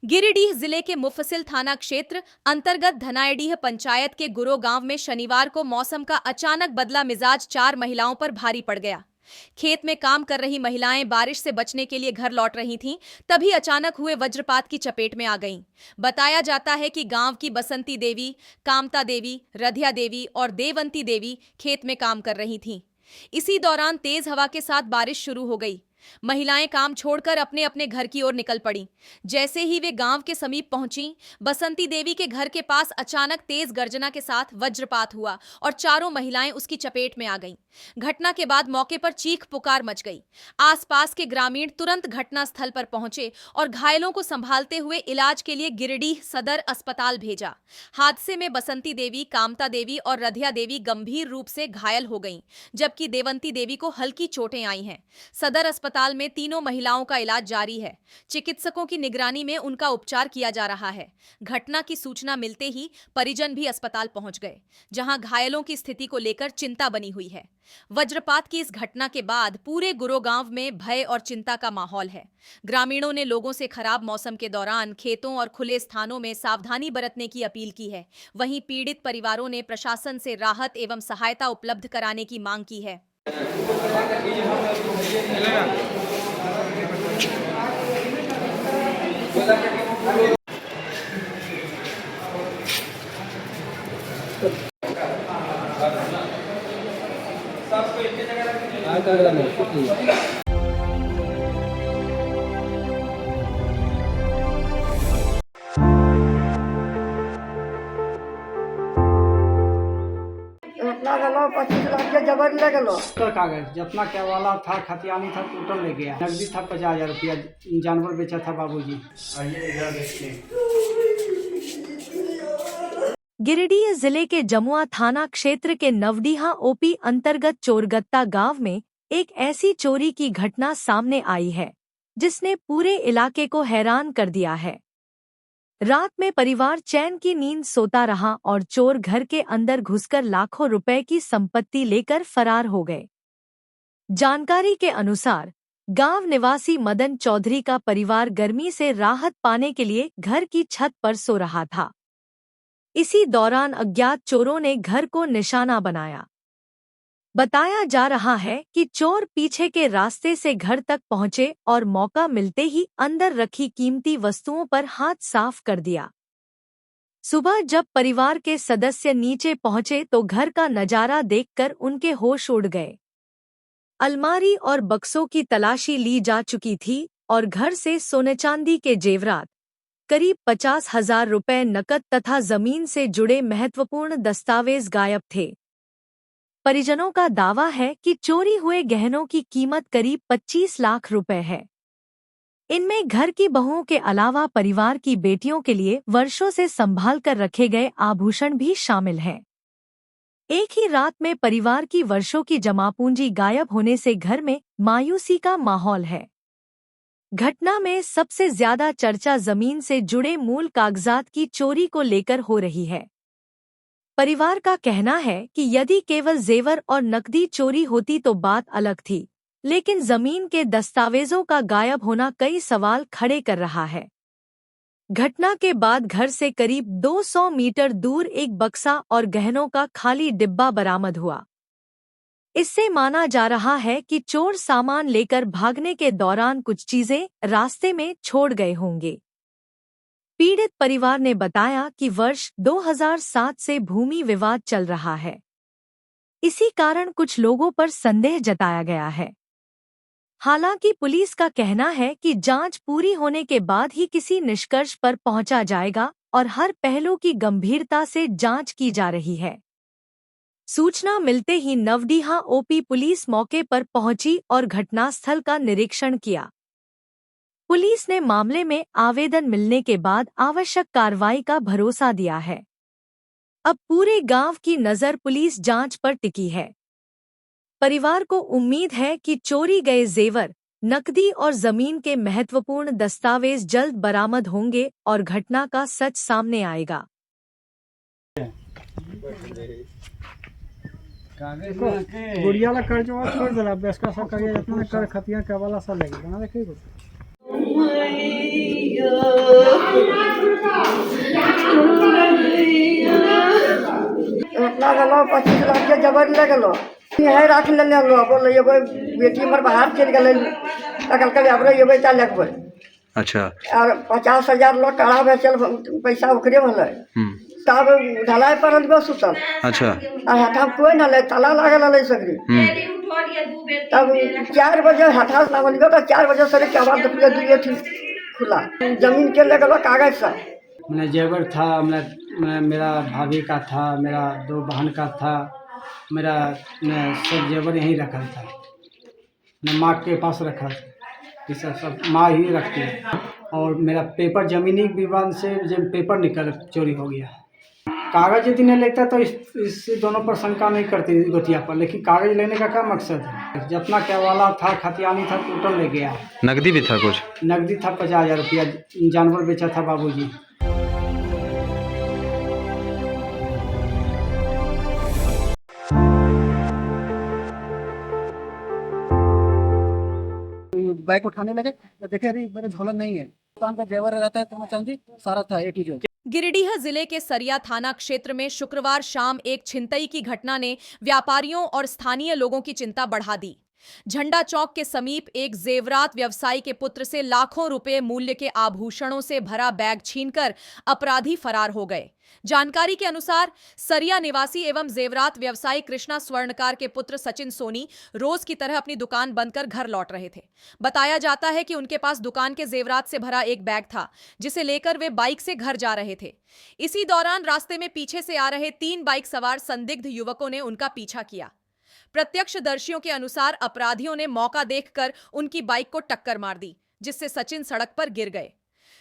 गिरिडीह जिले के मुफस्सिल थाना क्षेत्र अंतर्गत धनाईडीह पंचायत के गुरो गांव में शनिवार को मौसम का अचानक बदला मिजाज 4 महिलाओं पर भारी पड़ गया। खेत में काम कर रही महिलाएं बारिश से बचने के लिए घर लौट रही थीं, तभी अचानक हुए वज्रपात की चपेट में आ गईं। बताया जाता है कि गांव की बसंती देवी, कामता देवी, रधिया देवी और देवंती देवी खेत में काम कर रही थीं। इसी दौरान तेज हवा के साथ बारिश शुरू हो गई। महिलाएं काम छोड़कर अपने अपने घर की ओर निकल पड़ी। जैसे ही वे गांव के समीप पहुंची, बसंती देवी के घर के पास अचानक तेज गर्जना के साथ वज्रपात हुआ और चारों महिलाएं उसकी चपेट में आ गईं। घटना के बाद मौके पर चीख पुकार मच गई। आसपास के ग्रामीण तुरंत घटना स्थल पर पहुंचे और घायलों को संभालते हुए इलाज के लिए गिरिडीह सदर अस्पताल भेजा। हादसे में बसंती देवी, कामता देवी और रधिया देवी गंभीर रूप से घायल हो गईं, जबकि देवंती देवी को हल्की चोटें आई हैं। सदर अस्पताल में तीनों महिलाओं का इलाज जारी है। चिकित्सकों की निगरानी में उनका उपचार किया जा रहा है। घटना की सूचना मिलते ही परिजन भी अस्पताल पहुंच गए, जहां घायलों की स्थिति को लेकर चिंता बनी हुई है। वज्रपात की इस घटना के बाद पूरे गुरो गांव में भय और चिंता का माहौल है। ग्रामीणों ने लोगों से खराब मौसम के दौरान खेतों और खुले स्थानों में सावधानी बरतने की अपील की है। वहीं पीड़ित परिवारों ने प्रशासन से राहत एवं सहायता उपलब्ध कराने की मांग की है। अपना गलो 25 लाख के जबर ले गलो। टोटल कागज जितना क्या वाला था, खतियानी था, टोटल ले गया। नकदी था 50,000 रुपया, जानवर बेचा था बाबूजी। गिरिडीह जिले के जमुआ थाना क्षेत्र के नवडीहा ओपी अंतर्गत चोरगत्ता गांव में एक ऐसी चोरी की घटना सामने आई है जिसने पूरे इलाके को हैरान कर दिया है। रात में परिवार चैन की नींद सोता रहा और चोर घर के अंदर घुसकर लाखों रुपए की संपत्ति लेकर फरार हो गए। जानकारी के अनुसार गांव निवासी मदन चौधरी का परिवार गर्मी से राहत पाने के लिए घर की छत पर सो रहा था। इसी दौरान अज्ञात चोरों ने घर को निशाना बनाया। बताया जा रहा है कि चोर पीछे के रास्ते से घर तक पहुंचे और मौका मिलते ही अंदर रखी कीमती वस्तुओं पर हाथ साफ कर दिया। सुबह जब परिवार के सदस्य नीचे पहुंचे तो घर का नजारा देखकर उनके होश उड़ गए। अलमारी और बक्सों की तलाशी ली जा चुकी थी और घर से सोने चांदी के जेवरात, करीब 50,000 रुपए नकद तथा जमीन से जुड़े महत्वपूर्ण दस्तावेज गायब थे। परिजनों का दावा है कि चोरी हुए गहनों की कीमत करीब 25 लाख रुपए है। इनमें घर की बहुओं के अलावा परिवार की बेटियों के लिए वर्षों से संभाल कर रखे गए आभूषण भी शामिल हैं। एक ही रात में परिवार की वर्षों की जमापूंजी गायब होने से घर में मायूसी का माहौल है। घटना में सबसे ज्यादा चर्चा जमीन से जुड़े मूल कागजात की चोरी को लेकर हो रही है। परिवार का कहना है कि यदि केवल जेवर और नकदी चोरी होती तो बात अलग थी, लेकिन जमीन के दस्तावेजों का गायब होना कई सवाल खड़े कर रहा है। घटना के बाद घर से करीब 200 मीटर दूर एक बक्सा और गहनों का खाली डिब्बा बरामद हुआ। इससे माना जा रहा है कि चोर सामान लेकर भागने के दौरान कुछ चीजें रास्ते में छोड़ गए होंगे। पीड़ित परिवार ने बताया कि वर्ष 2007 से भूमि विवाद चल रहा है। इसी कारण कुछ लोगों पर संदेह जताया गया है। हालांकि पुलिस का कहना है कि जांच पूरी होने के बाद ही किसी निष्कर्ष पर पहुंचा जाएगा और हर पहलू की गंभीरता से जांच की जा रही है। सूचना मिलते ही नवडीहा ओपी पुलिस मौके पर पहुंची और घटनास्थल का निरीक्षण किया। पुलिस ने मामले में आवेदन मिलने के बाद आवश्यक कार्रवाई का भरोसा दिया है। अब पूरे गांव की नजर पुलिस जांच पर टिकी है। परिवार को उम्मीद है कि चोरी गए जेवर, नकदी और जमीन के महत्वपूर्ण दस्तावेज जल्द बरामद होंगे और घटना का सच सामने आएगा। गुड़िया ला कर्ज छोड़ दिला, बेसका सा करिए जितना कर खतिया के वाला सा लगेगा ना। देखिए इतना गलो 25 लाख के जबर ले गलो यही रख ले लो बोलो ये बेटी हमर बाहर चल गए कल अब ये बेटा लगबे अच्छा। और 50,000 लोग कड़ा बेचल पैसा ओकरे भले तब ढलाई पर सुतल अच्छा। और हटा कोई ना ले ताला लागल है सगरी तब 4 बजे हटा लागल तो 4 बजे से के बाद दिए थी खुला जमीन के ले गलो कागज सा मैंने जेवर था मेरा भाभी का था, मेरा 2 बहन का था, मेरा सब जेवर यहीं रखा था। मैं माँ के पास रखा था, ये सब माँ ही रखती है। और मेरा पेपर जमीनी विवाद से जब पेपर निकल चोरी हो गया। कागज यदि नहीं लगता तो इस दोनों पर शंका नहीं करती गोतिया पर, लेकिन कागज लेने का क्या मकसद है? जितना क्या वाला था खतियानी था टोटल ले गया। नकदी भी था कुछ? नकदी था 50,000 रुपया, जानवर बेचा था बाबूजी। बाइक उठाने लगे तो देखे अरे मेरे झोला नहीं है, दुकान का जेवर रहता है तो चांदी सारा था A to Z। गिरिडीह जिले के सरिया थाना क्षेत्र में शुक्रवार शाम एक छिनतई की घटना ने व्यापारियों और स्थानीय लोगों की चिंता बढ़ा दी। झंडा चौक के समीप एक जेवरात व्यवसायी के पुत्र से लाखों रुपए मूल्य के आभूषणों से भरा बैग छीनकर अपराधी फरार हो गए। जानकारी के अनुसार सरिया निवासी एवं जेवरात व्यवसायी कृष्णा स्वर्णकार के पुत्र सचिन सोनी रोज की तरह अपनी दुकान बंद कर घर लौट रहे थे। बताया जाता है कि उनके पास दुकान के जेवरात से भरा एक बैग था, जिसे लेकर वे बाइक से घर जा रहे थे। इसी दौरान रास्ते में पीछे से आ रहे 3 बाइक सवार संदिग्ध युवकों ने उनका पीछा किया। प्रत्यक्षदर्शियों के अनुसार अपराधियों ने मौका देखकर उनकी बाइक को टक्कर मार दी, जिससे सचिन सड़क पर गिर गए।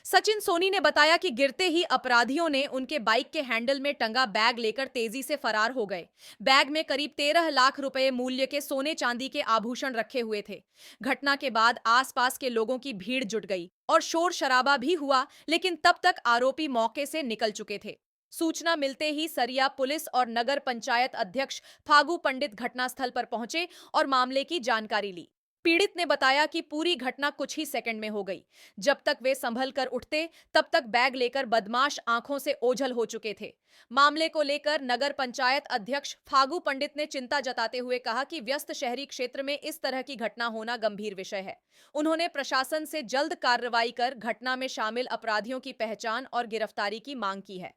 सचिन सोनी ने बताया कि गिरते ही अपराधियों ने उनके बाइक के हैंडल में टंगा बैग लेकर तेजी से फरार हो गए। बैग में करीब 13 लाख रुपए मूल्य के सोने चांदी के आभूषण रखे हुए थे। घटना के बाद आसपास के लोगों की भीड़ जुट गई और शोर शराबा भी हुआ, लेकिन तब तक आरोपी मौके से निकल चुके थे। सूचना मिलते ही सरिया पुलिस और नगर पंचायत अध्यक्ष फागू पंडित घटनास्थल पर पहुंचे और मामले की जानकारी ली। पीड़ित ने बताया कि पूरी घटना कुछ ही सेकंड में हो गई। जब तक वे संभल कर उठते, तब तक बैग लेकर बदमाश आंखों से ओझल हो चुके थे। मामले को लेकर नगर पंचायत अध्यक्ष फागू पंडित ने चिंता जताते हुए कहा कि व्यस्त शहरी क्षेत्र में इस तरह की घटना होना गंभीर विषय है। उन्होंने प्रशासन से जल्द कार्रवाई कर घटना में शामिल अपराधियों की पहचान और गिरफ्तारी की मांग की है।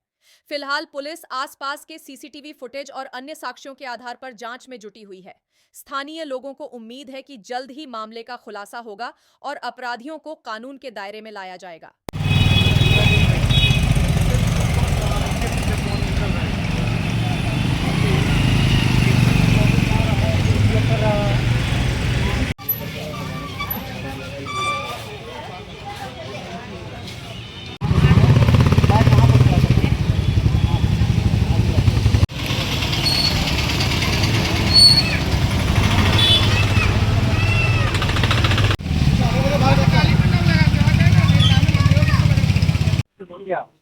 फिलहाल पुलिस आसपास के सीसीटीवी फुटेज और अन्य साक्ष्यों के आधार पर जांच में जुटी हुई है। स्थानीय लोगों को उम्मीद है कि जल्द ही मामले का खुलासा होगा और अपराधियों को कानून के दायरे में लाया जाएगा।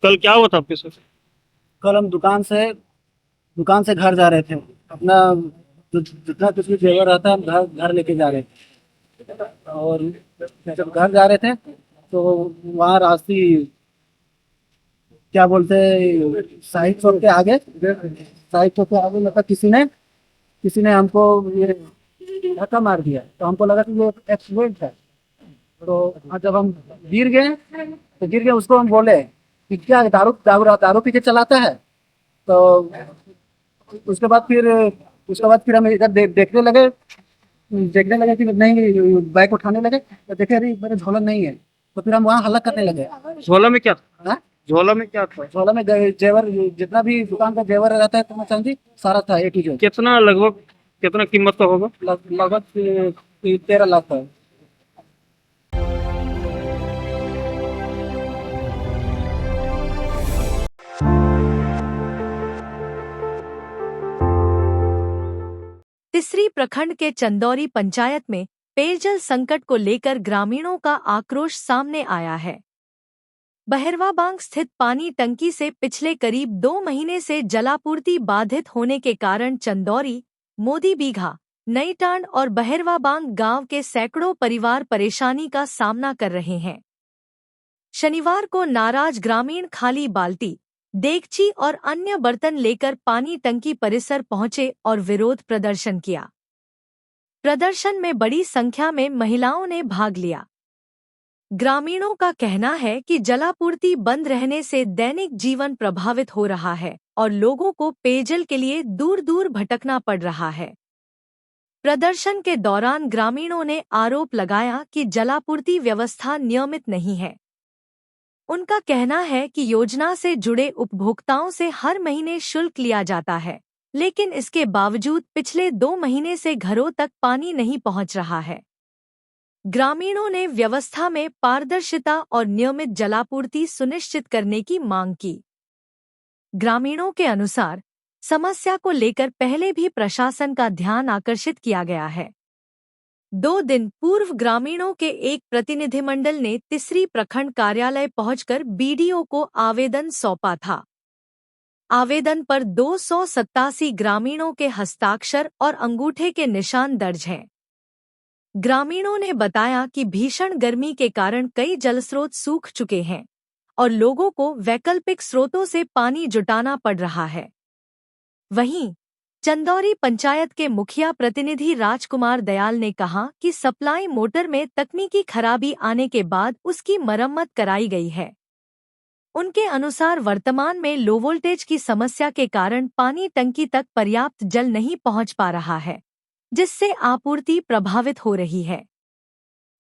कल क्या हुआ था आपके साथ? कल हम दुकान से घर जा रहे थे, अपना जितना कुछ भी जेवर रहता है हम घर लेके जा रहे थे। और जब घर जा रहे थे तो वहाँ रास्ते क्या बोलते साहिब चौक के आगे लगा किसी ने हमको ये धक्का मार दिया, तो हमको लगा कि ये एक्सीडेंट है। तो जब हम गिर गए उसको हम बोले कि क्या दारू पी के चलाता है। तो उसके बाद फिर हम इधर देखने लगे कि नहीं, बाइक उठाने लगे तो देखे अरे मेरे झोला नहीं है, तो फिर हम वहाँ हल्ला करने लगे। झोला में क्या था? हाँ? झोला में क्या था? झोला में जेवर, जितना भी दुकान का जेवर रहता है सोना चांदी सारा था A to Z। कितना लगभग कितना कीमत का होगा? लगभग 13 लाख का। तिसरी प्रखंड के चंदौरी पंचायत में पेयजल संकट को लेकर ग्रामीणों का आक्रोश सामने आया है। बहरवाबांग स्थित पानी टंकी से पिछले करीब 2 महीने से जलापूर्ति बाधित होने के कारण चंदौरी, मोदी बीघा, नईटांड और बहरवाबांग गांव के सैकड़ों परिवार परेशानी का सामना कर रहे हैं। शनिवार को नाराज ग्रामीण खाली बाल्टी, देगची और अन्य बर्तन लेकर पानी टंकी परिसर पहुंचे और विरोध प्रदर्शन किया। प्रदर्शन में बड़ी संख्या में महिलाओं ने भाग लिया। ग्रामीणों का कहना है कि जलापूर्ति बंद रहने से दैनिक जीवन प्रभावित हो रहा है और लोगों को पेयजल के लिए दूर दूर भटकना पड़ रहा है। प्रदर्शन के दौरान ग्रामीणों ने आरोप लगाया कि जलापूर्ति व्यवस्था नियमित नहीं है। उनका कहना है कि योजना से जुड़े उपभोक्ताओं से हर महीने शुल्क लिया जाता है, लेकिन इसके बावजूद पिछले 2 महीने से घरों तक पानी नहीं पहुंच रहा है। ग्रामीणों ने व्यवस्था में पारदर्शिता और नियमित जलापूर्ति सुनिश्चित करने की मांग की। ग्रामीणों के अनुसार समस्या को लेकर पहले भी प्रशासन का ध्यान आकर्षित किया गया है। 2 दिन पूर्व ग्रामीणों के एक प्रतिनिधिमंडल ने तिसरी प्रखंड कार्यालय पहुंचकर बीडीओ को आवेदन सौंपा था। आवेदन पर 287 ग्रामीणों के हस्ताक्षर और अंगूठे के निशान दर्ज हैं। ग्रामीणों ने बताया कि भीषण गर्मी के कारण कई जलस्रोत सूख चुके हैं और लोगों को वैकल्पिक स्रोतों से पानी जुटाना पड़ रहा है। वहीं चंदौरी पंचायत के मुखिया प्रतिनिधि राजकुमार दयाल ने कहा कि सप्लाई मोटर में तकनीकी खराबी आने के बाद उसकी मरम्मत कराई गई है। उनके अनुसार वर्तमान में लो वोल्टेज की समस्या के कारण पानी टंकी तक पर्याप्त जल नहीं पहुंच पा रहा है, जिससे आपूर्ति प्रभावित हो रही है।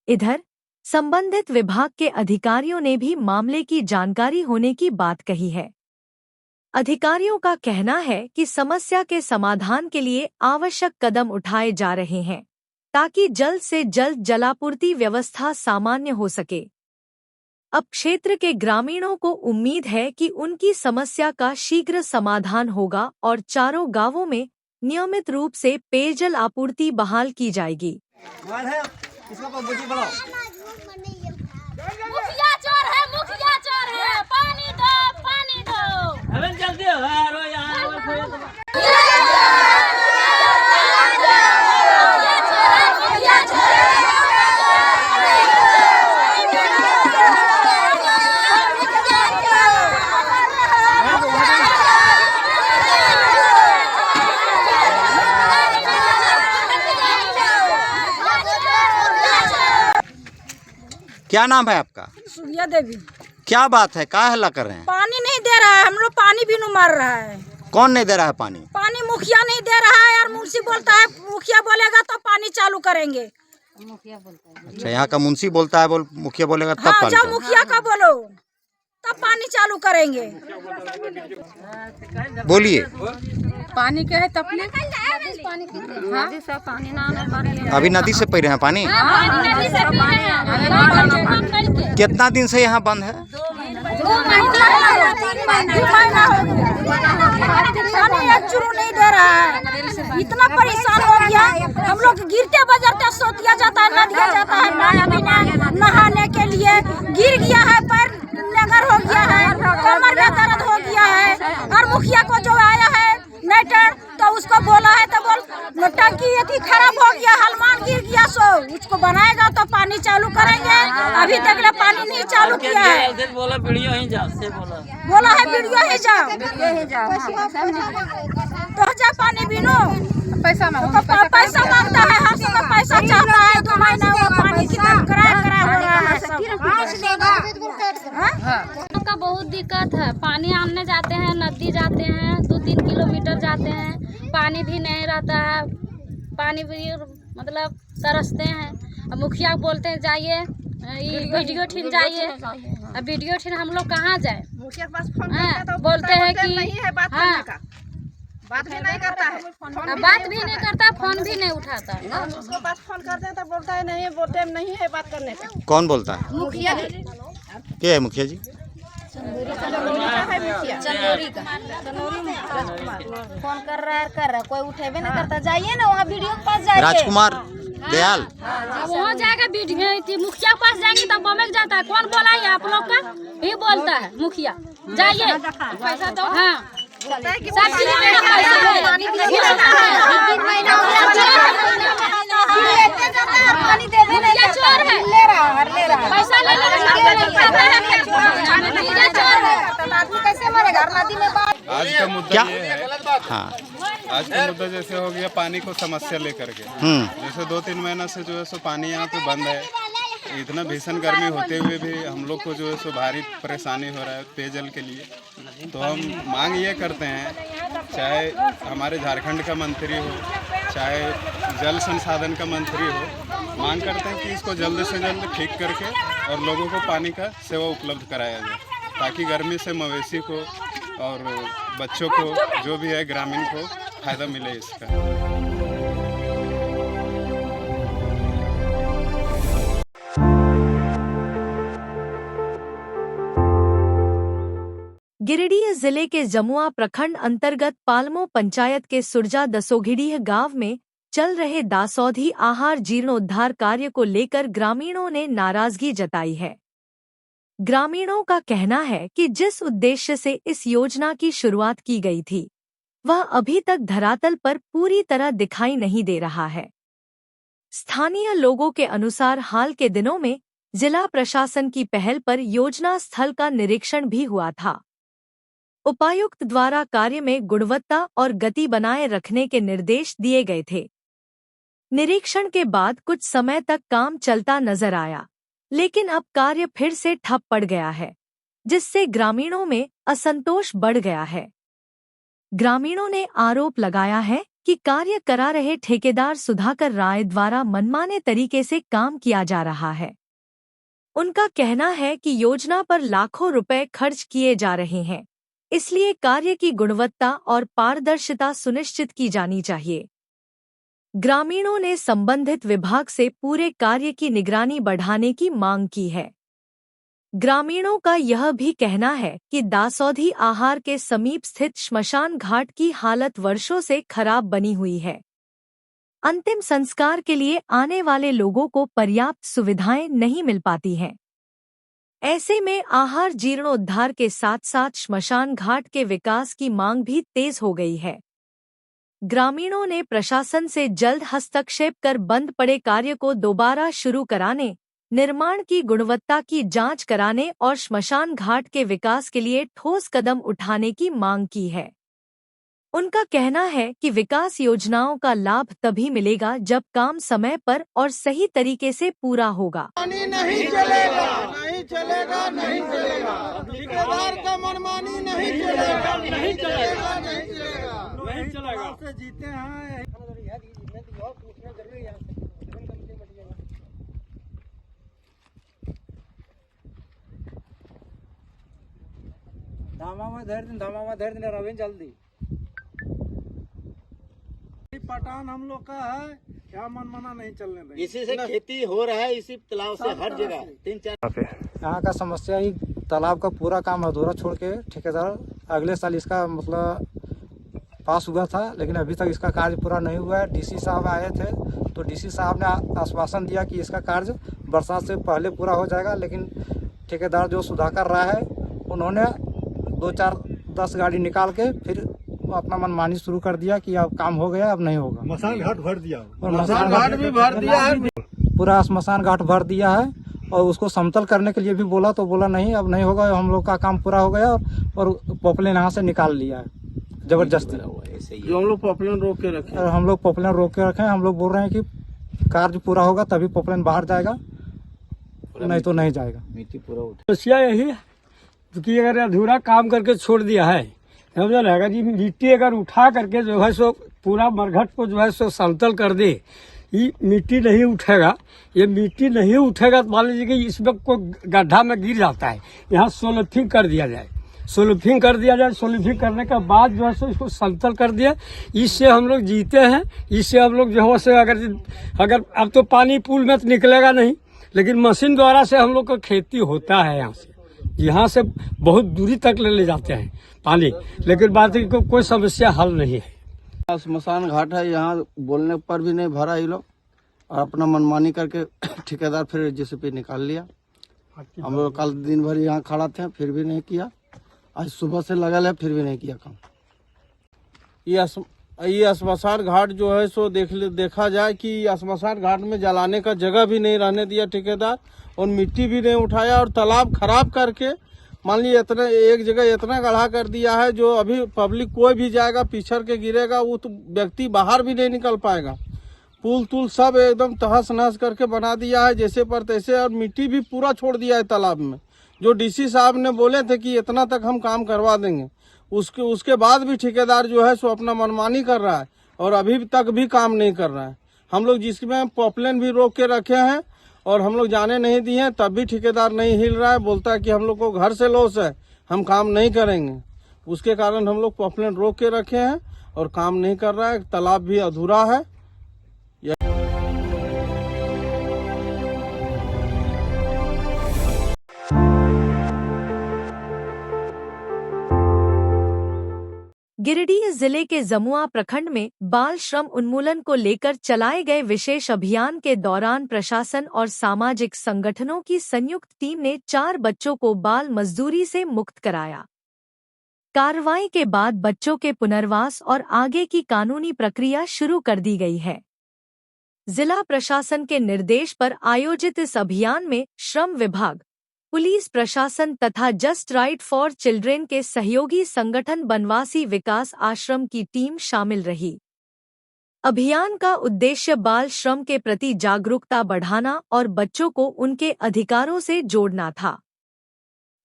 इधर संबंधित विभाग के अधिकारियों ने भी मामले की जानकारी होने की बात कही है। अधिकारियों का कहना है कि समस्या के समाधान के लिए आवश्यक कदम उठाए जा रहे हैं ताकि जल्द से जल्द जलापूर्ति व्यवस्था सामान्य हो सके। अब क्षेत्र के ग्रामीणों को उम्मीद है कि उनकी समस्या का शीघ्र समाधान होगा और चारों गांवों में नियमित रूप से पेयजल आपूर्ति बहाल की जाएगी। मुखिया चोर है, पानी दो। अबे जल्दी रो यार। क्या नाम है आपका? सूर्या देवी। क्या बात है, क्या हल्ला कर रहे हैं? पानी नहीं दे रहा है, हम लोग पानी भी नहीं मार रहा है। कौन नहीं दे रहा है पानी? पानी मुखिया नहीं दे रहा है और मुंशी बोलता है मुखिया बोलेगा तो पानी चालू करेंगे। अच्छा, यहाँ का मुंशी बोलता है मुखिया बोलेगा तब हाँ, पानी जब मुखिया का बोलो तब पानी चालू करेंगे। बोलिए। पानी के है तपने पानी से पानी ना अभी नदी से पी रहे हैं पानी? कितना दिन से यहाँ बंद है? 2 महीना हो गया, पानी एक चुरू नहीं दे रहा है। इतना परेशान हो गया, हम लोग गिरते बजरते सो दिया जाता है, नदिया जाता है नहाने के लिए। गिर गया है, पैर नगर हो गया है, कमर में दर्द हो गया है। और मुखिया को जो आया है नेटर तो उसको बोला है तो बोल टंकी यदि खराब हो गया, हलमान गिर गया, सो उसको बनाएगा तो पानी चालू करेंगे। अभी तक ले पानी नहीं चालू किया है। बोला वीडियो ही जा से बोला है वीडियो ही जाओ तो जा पानी बिनो पैसा मांगता है, हर समय पैसा चाहता है। 2 महीना हुआ पानी कितना किराया हो रहा है सब। का बहुत दिक्कत है। पानी आनने जाते हैं, नदी जाते हैं, 2-3 किलोमीटर जाते हैं, पानी भी नहीं रहता है। पानी भी मतलब तरसते हैं। अब मुखिया बोलते हैं जाइए वीडियो ठीन जाइए। अब वीडियो ठीन हम लोग कहाँ जाए? मुखिया के पास फोन बोलते हैं कि नहीं है बात करने का, बात भी नहीं करता है, बात भी नहीं करता, फोन भी नहीं उठाता। उसके पास फोन करते हैं तो बोलता है नहीं, बोलते नहीं है बात करने का। कौन बोलता है? मुखिया क्या है मुखिया जी? चंदौरी का फोन कर रहा है, कोई उठेबे नहीं करता। जाइए ना वहाँ वीडियो के पास जाइए। राजकुमार दयाल वहाँ जाएगा वीडियो, मुखिया के पास जाएंगे तब बमक जाता है। कौन बोला है आप लोग का? ये बोलता है मुखिया। जाइए पैसा तो हाँ सब चीज में पैसा चोर है, पैसा ले आज का मुद्दा ये है, हाँ आज का मुद्दा जैसे हो गया पानी को समस्या लेकर के। जैसे 2-3 महीना से जो है सो पानी यहाँ पे बंद है। इतना भीषण गर्मी होते हुए भी हम लोग को जो है सो भारी परेशानी हो रहा है पेयजल के लिए। तो हम मांग ये करते हैं, चाहे हमारे झारखंड का मंत्री हो, चाहे जल संसाधन का मंत्री हो, मांग करते हैं कि इसको जल्द से जल्द ठीक करके और लोगों को पानी का सेवा उपलब्ध कराया जाए, ताकि गर्मी से मवेशी को और बच्चों को, जो भी है ग्रामीण को फायदा मिले इसका। गिरिडीह जिले के जमुआ प्रखंड अंतर्गत पालमो पंचायत के सुरजा दसोघिडीह गांव में चल रहे दासौधी आहार जीर्णोद्धार कार्य को लेकर ग्रामीणों ने नाराजगी जताई है। ग्रामीणों का कहना है कि जिस उद्देश्य से इस योजना की शुरुआत की गई थी, वह अभी तक धरातल पर पूरी तरह दिखाई नहीं दे रहा है। स्थानीय लोगों के अनुसार हाल के दिनों में जिला प्रशासन की पहल पर योजना स्थल का निरीक्षण भी हुआ था। उपायुक्त द्वारा कार्य में गुणवत्ता और गति बनाए रखने के निर्देश दिए गए थे। निरीक्षण के बाद कुछ समय तक काम चलता नजर आया, लेकिन अब कार्य फिर से ठप पड़ गया है, जिससे ग्रामीणों में असंतोष बढ़ गया है। ग्रामीणों ने आरोप लगाया है कि कार्य करा रहे ठेकेदार सुधाकर राय द्वारा मनमाने तरीके से काम किया जा रहा है। उनका कहना है कि योजना पर लाखों रुपए खर्च किए जा रहे हैं, इसलिए कार्य की गुणवत्ता और पारदर्शिता सुनिश्चित की जानी चाहिए। ग्रामीणों ने संबंधित विभाग से पूरे कार्य की निगरानी बढ़ाने की मांग की है। ग्रामीणों का यह भी कहना है कि दासौधी आहार के समीप स्थित श्मशान घाट की हालत वर्षों से खराब बनी हुई है। अंतिम संस्कार के लिए आने वाले लोगों को पर्याप्त सुविधाएं नहीं मिल पाती हैं। ऐसे में आहार जीर्णोद्धार के साथ साथ श्मशान घाट के विकास की मांग भी तेज हो गई है। ग्रामीणों ने प्रशासन से जल्द हस्तक्षेप कर बंद पड़े कार्य को दोबारा शुरू कराने, निर्माण की गुणवत्ता की जांच कराने और श्मशान घाट के विकास के लिए ठोस कदम उठाने की मांग की है। उनका कहना है कि विकास योजनाओं का लाभ तभी मिलेगा जब काम समय पर और सही तरीके से पूरा होगा। नहीं चलेगा, नहीं चलेगा, नहीं चलेगा। ठेकेदार का मनमानी नहीं चलेगा, नहीं चलेगा, नहीं चलेगा, नहीं चलेगा। से जीते हैं। धामा में धर दिन रविन जल्दी। पटान हम लोग का है, क्या मनमाना नहीं चलने देंगे। इसी से खेती हो रहा है, इसी तालाब से हर जगह 3-4 यहाँ का समस्या ही तालाब का पूरा काम अधूरा छोड़ के ठेकेदार अगले साल इसका मतलब पास हुआ था, लेकिन अभी तक इसका कार्य पूरा नहीं हुआ है। डीसी साहब आए थे तो डीसी साहब ने आश्वासन दिया कि इसका कार्य बरसात से पहले पूरा हो जाएगा, लेकिन ठेकेदार जो सुधाकर रहा है उन्होंने 2-4-10 गाड़ी निकाल के फिर अपना मनमानी शुरू कर दिया कि अब काम हो गया, अब नहीं होगा। मसान घाट भर दिया, और मसान घाट भी भर दिया है, पूरा स्मशान घाट भर दिया है। और उसको समतल करने के लिए भी बोला तो बोला नहीं, अब नहीं होगा, हम लोग का काम पूरा हो गया। और पॉपुलेन यहाँ से निकाल लिया है जबरदस्ती। हम लोग पॉपुलेन रोक के रखे, और हम लोग पॉपुलेन रोक के रखे हैं। हम लोग बोल रहे हैं कि कार्य पूरा होगा तभी पॉपुलेन बाहर जाएगा, नहीं तो नहीं जाएगा। मिट्टी पूरा समस्या यही है कि अगर अधूरा काम करके छोड़ दिया है, समझो ना, अगर ये मिट्टी अगर उठा करके जो है सो पूरा मरघट को जो है सो समतल कर दे, ये मिट्टी नहीं उठेगा। ये मिट्टी नहीं उठेगा तो मान लीजिए कि इसमें कोई गड्ढा में गिर जाता है, यहाँ सोलफिंग कर दिया जाए। सोलफिंग कर दिया जाए, सोलफिंग करने के बाद जो है सो इसको समतल कर दिया। इससे हम लोग जीते हैं, इससे हम लोग जो है सो अगर अब तो पानी पुल में तो निकलेगा नहीं, लेकिन मशीन द्वारा से हम लोग का खेती होता है। यहाँ से बहुत दूरी तक ले जाते हैं पानी, लेकिन बात है कि कोई समस्या हल नहीं है। स्मशान घाट है, यहाँ बोलने पर भी नहीं भरा ये लोग, और अपना मनमानी करके ठेकेदार फिर जेसीबी निकाल लिया। हम लोग कल दिन भर यहाँ खड़ा थे, फिर भी नहीं किया। आज सुबह से लगल है, फिर भी नहीं किया काम। ये स्मशान घाट जो है सो देखा जाए कि स्मशान घाट में जलाने का जगह भी नहीं रहने दिया ठेकेदार, और मिट्टी भी नहीं उठाया, और तालाब खराब करके मान लीजिए इतना एक जगह इतना गड्ढा कर दिया है जो अभी पब्लिक कोई भी जाएगा पिछड़ के गिरेगा, वो तो व्यक्ति बाहर भी नहीं निकल पाएगा। पुल तुल सब एकदम तहस नहस करके बना दिया है जैसे पर तैसे, और मिट्टी भी पूरा छोड़ दिया है तालाब में। जो डीसी साहब ने बोले थे कि इतना तक हम काम करवा देंगे, उसके बाद भी ठेकेदार जो है सो अपना मनमानी कर रहा है और अभी तक भी काम नहीं कर रहा है। हम लोग जिसमें पॉपलेन भी रोक के रखे हैं और हम लोग जाने नहीं दिए हैं, तब भी ठेकेदार नहीं हिल रहा है। बोलता है कि हम लोग को घर से लॉस है, हम काम नहीं करेंगे। उसके कारण हम लोग पॉपलेन रोक के रखे हैं और काम नहीं कर रहा है। तालाब भी अधूरा है। गिरिडीह जिले के जमुआ प्रखंड में बाल श्रम उन्मूलन को लेकर चलाए गए विशेष अभियान के दौरान प्रशासन और सामाजिक संगठनों की संयुक्त टीम ने 4 बच्चों को बाल मजदूरी से मुक्त कराया। कार्रवाई के बाद बच्चों के पुनर्वास और आगे की कानूनी प्रक्रिया शुरू कर दी गई है। जिला प्रशासन के निर्देश पर आयोजित इस अभियान में श्रम विभाग, पुलिस प्रशासन तथा जस्ट राइट फॉर चिल्ड्रेन के सहयोगी संगठन बनवासी विकास आश्रम की टीम शामिल रही। अभियान का उद्देश्य बाल श्रम के प्रति जागरूकता बढ़ाना और बच्चों को उनके अधिकारों से जोड़ना था।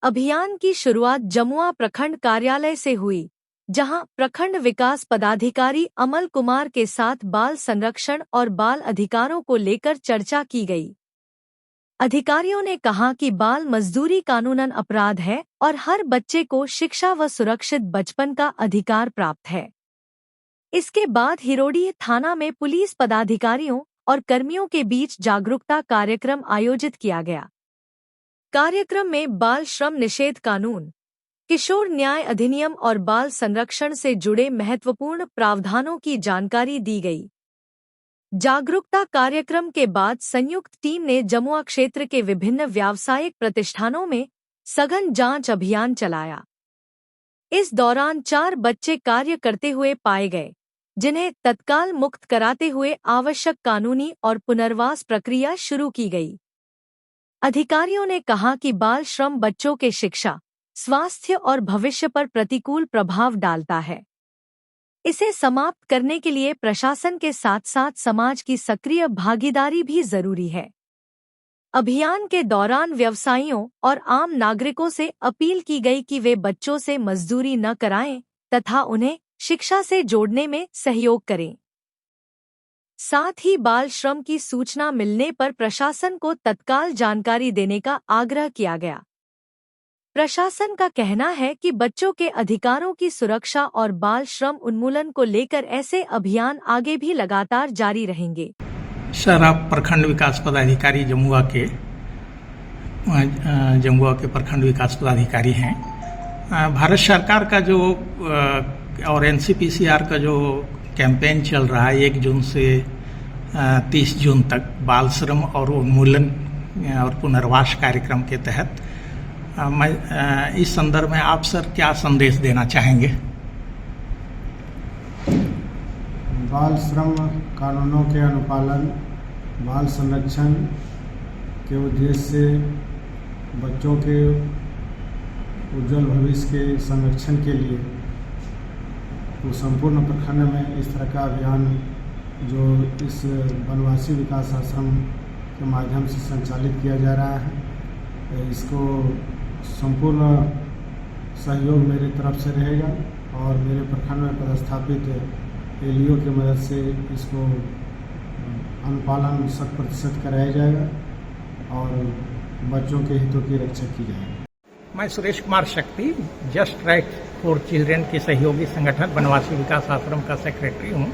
अभियान की शुरुआत जमुआ प्रखंड कार्यालय से हुई, जहां प्रखंड विकास पदाधिकारी अमल कुमार के साथ बाल संरक्षण और बाल अधिकारों को लेकर चर्चा की गई। अधिकारियों ने कहा कि बाल मजदूरी कानूनन अपराध है और हर बच्चे को शिक्षा व सुरक्षित बचपन का अधिकार प्राप्त है। इसके बाद हिरोडीह थाना में पुलिस पदाधिकारियों और कर्मियों के बीच जागरूकता कार्यक्रम आयोजित किया गया। कार्यक्रम में बाल श्रम निषेध कानून, किशोर न्याय अधिनियम और बाल संरक्षण से जुड़े महत्वपूर्ण प्रावधानों की जानकारी दी गई। जागरूकता कार्यक्रम के बाद संयुक्त टीम ने जमुआ क्षेत्र के विभिन्न व्यावसायिक प्रतिष्ठानों में सघन जांच अभियान चलाया। इस दौरान 4 बच्चे कार्य करते हुए पाए गए, जिन्हें तत्काल मुक्त कराते हुए आवश्यक कानूनी और पुनर्वास प्रक्रिया शुरू की गई। अधिकारियों ने कहा कि बाल श्रम बच्चों के शिक्षा, स्वास्थ्य और भविष्य पर प्रतिकूल प्रभाव डालता है। इसे समाप्त करने के लिए प्रशासन के साथ साथ समाज की सक्रिय भागीदारी भी जरूरी है। अभियान के दौरान व्यवसायियों और आम नागरिकों से अपील की गई कि वे बच्चों से मजदूरी न कराएं तथा उन्हें शिक्षा से जोड़ने में सहयोग करें। साथ ही बाल श्रम की सूचना मिलने पर प्रशासन को तत्काल जानकारी देने का आग्रह किया गया। प्रशासन का कहना है कि बच्चों के अधिकारों की सुरक्षा और बाल श्रम उन्मूलन को लेकर ऐसे अभियान आगे भी लगातार जारी रहेंगे। सर, आप प्रखंड विकास पदाधिकारी जमुआ के प्रखंड विकास पदाधिकारी हैं। भारत सरकार का जो और एनसीपीसीआर का जो कैंपेन चल रहा है 1 जून से 30 जून तक बाल श्रम और उन्मूलन और पुनर्वास कार्यक्रम के तहत मैं इस संदर्भ में आप सर क्या संदेश देना चाहेंगे? बाल श्रम कानूनों के अनुपालन, बाल संरक्षण के उद्देश्य से बच्चों के उज्जवल भविष्य के संरक्षण के लिए तो संपूर्ण प्रखंड में इस तरह का अभियान जो इस बनवासी विकास आश्रम के माध्यम से संचालित किया जा रहा है, इसको संपूर्ण सहयोग मेरी तरफ से रहेगा और मेरे प्रखंड में पदस्थापित एलईओ की मदद से इसको अनुपालन 100% कराया जाएगा और बच्चों के हितों की रक्षा की जाएगी। मैं सुरेश कुमार शक्ति, जस्ट राइट फॉर चिल्ड्रेन के सहयोगी संगठन बनवासी विकास आश्रम का सेक्रेटरी हूँ।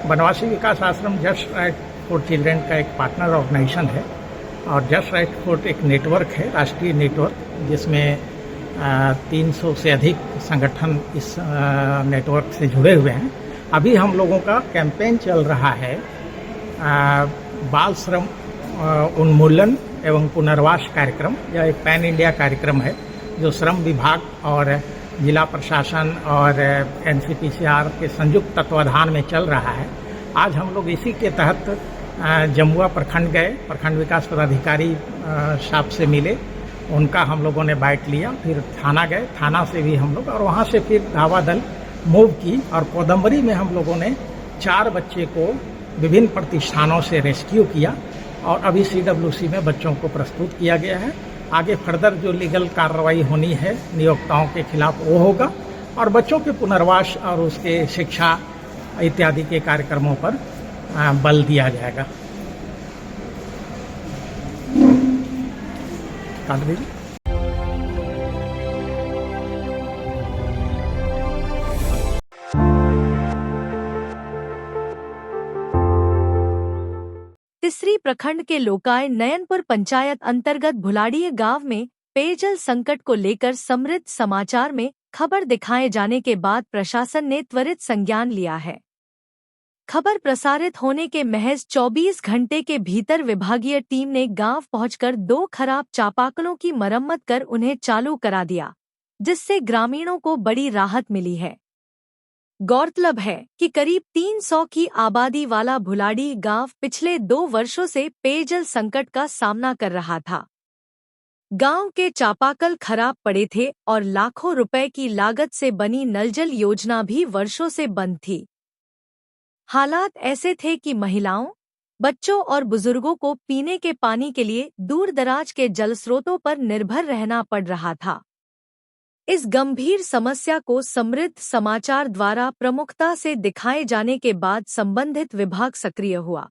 बनवासी विकास आश्रम जस्ट राइट फॉर चिल्ड्रेन का एक पार्टनर ऑर्गेनाइजेशन है और जस्ट राइट फॉर एक नेटवर्क है, राष्ट्रीय नेटवर्क, जिसमें 300 से अधिक संगठन इस नेटवर्क से जुड़े हुए हैं। अभी हम लोगों का कैंपेन चल रहा है बाल श्रम उन्मूलन एवं पुनर्वास कार्यक्रम। यह एक पैन इंडिया कार्यक्रम है जो श्रम विभाग और जिला प्रशासन और एनसीपीसीआर के संयुक्त तत्वाधान में चल रहा है। आज हम लोग इसी के तहत जमुआ प्रखंड गए, प्रखंड विकास पदाधिकारी साहब से मिले उनका हम लोगों ने बाइट लिया, फिर थाना गए, थाना से भी हम लोग, और वहाँ से फिर धावा दल मूव की और कोदम्बरी में हम लोगों ने 4 बच्चे को विभिन्न प्रतिष्ठानों से रेस्क्यू किया और अभी CWC में बच्चों को प्रस्तुत किया गया है। आगे फर्दर जो लीगल कार्रवाई होनी है नियोक्ताओं के खिलाफ वो होगा और बच्चों के पुनर्वास और उसके शिक्षा इत्यादि के कार्यक्रमों पर बल दिया जाएगा। काट दीजिए। तिसरी प्रखंड के लोकाय नयनपुर पंचायत अंतर्गत भुलाड़ीह गांव में पेयजल संकट को लेकर समृद्ध समाचार में खबर दिखाए जाने के बाद प्रशासन ने त्वरित संज्ञान लिया है। खबर प्रसारित होने के महज 24 घंटे के भीतर विभागीय टीम ने गांव पहुंचकर 2 खराब चापाकलों की मरम्मत कर उन्हें चालू करा दिया, जिससे ग्रामीणों को बड़ी राहत मिली है। गौरतलब है कि करीब 300 की आबादी वाला भुलाड़ीह गांव पिछले 2 वर्षों से पेयजल संकट का सामना कर रहा था। गांव के चापाकल खराब पड़े थे और लाखों रुपए की लागत से बनी नलजल योजना भी वर्षों से बंद थी। हालात ऐसे थे कि महिलाओं, बच्चों और बुजुर्गों को पीने के पानी के लिए दूर दराज के जलस्रोतों पर निर्भर रहना पड़ रहा था। इस गंभीर समस्या को समृद्ध समाचार द्वारा प्रमुखता से दिखाए जाने के बाद संबंधित विभाग सक्रिय हुआ।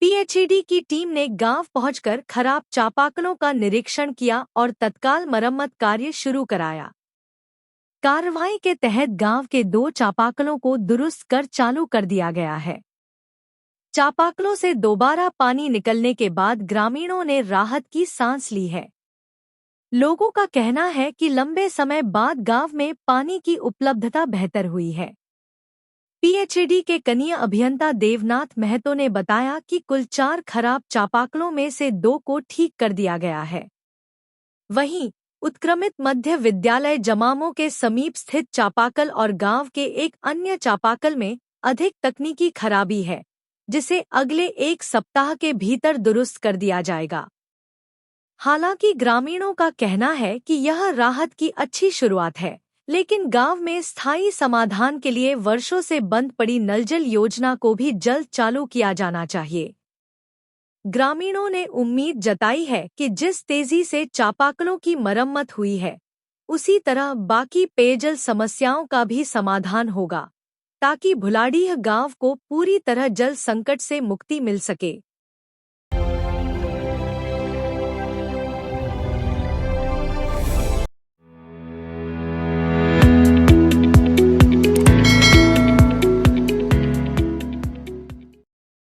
PHED की टीम ने गांव पहुंचकर खराब चापाकलों का निरीक्षण किया और तत्काल मरम्मत कार्य शुरू कराया। कार्रवाई के तहत गांव के 2 चापाकलों को दुरुस्त कर चालू कर दिया गया है। चापाकलों से दोबारा पानी निकलने के बाद ग्रामीणों ने राहत की सांस ली है। लोगों का कहना है कि लंबे समय बाद गांव में पानी की उपलब्धता बेहतर हुई है। PHED के कनीय अभियंता देवनाथ महतो ने बताया कि कुल 4 खराब चापाकलों में से 2 को ठीक कर दिया गया है। वहीं उत्क्रमित मध्य विद्यालय जमामो के समीप स्थित चापाकल और गांव के एक अन्य चापाकल में अधिक तकनीकी खराबी है, जिसे अगले 1 सप्ताह के भीतर दुरुस्त कर दिया जाएगा। हालांकि ग्रामीणों का कहना है कि यह राहत की अच्छी शुरुआत है, लेकिन गांव में स्थायी समाधान के लिए वर्षों से बंद पड़ी नलजल योजना को भी जल्द चालू किया जाना चाहिए। ग्रामीणों ने उम्मीद जताई है कि जिस तेजी से चापाकलों की मरम्मत हुई है, उसी तरह बाकी पेयजल समस्याओं का भी समाधान होगा, ताकि भुलाड़ीह गांव को पूरी तरह जल संकट से मुक्ति मिल सके।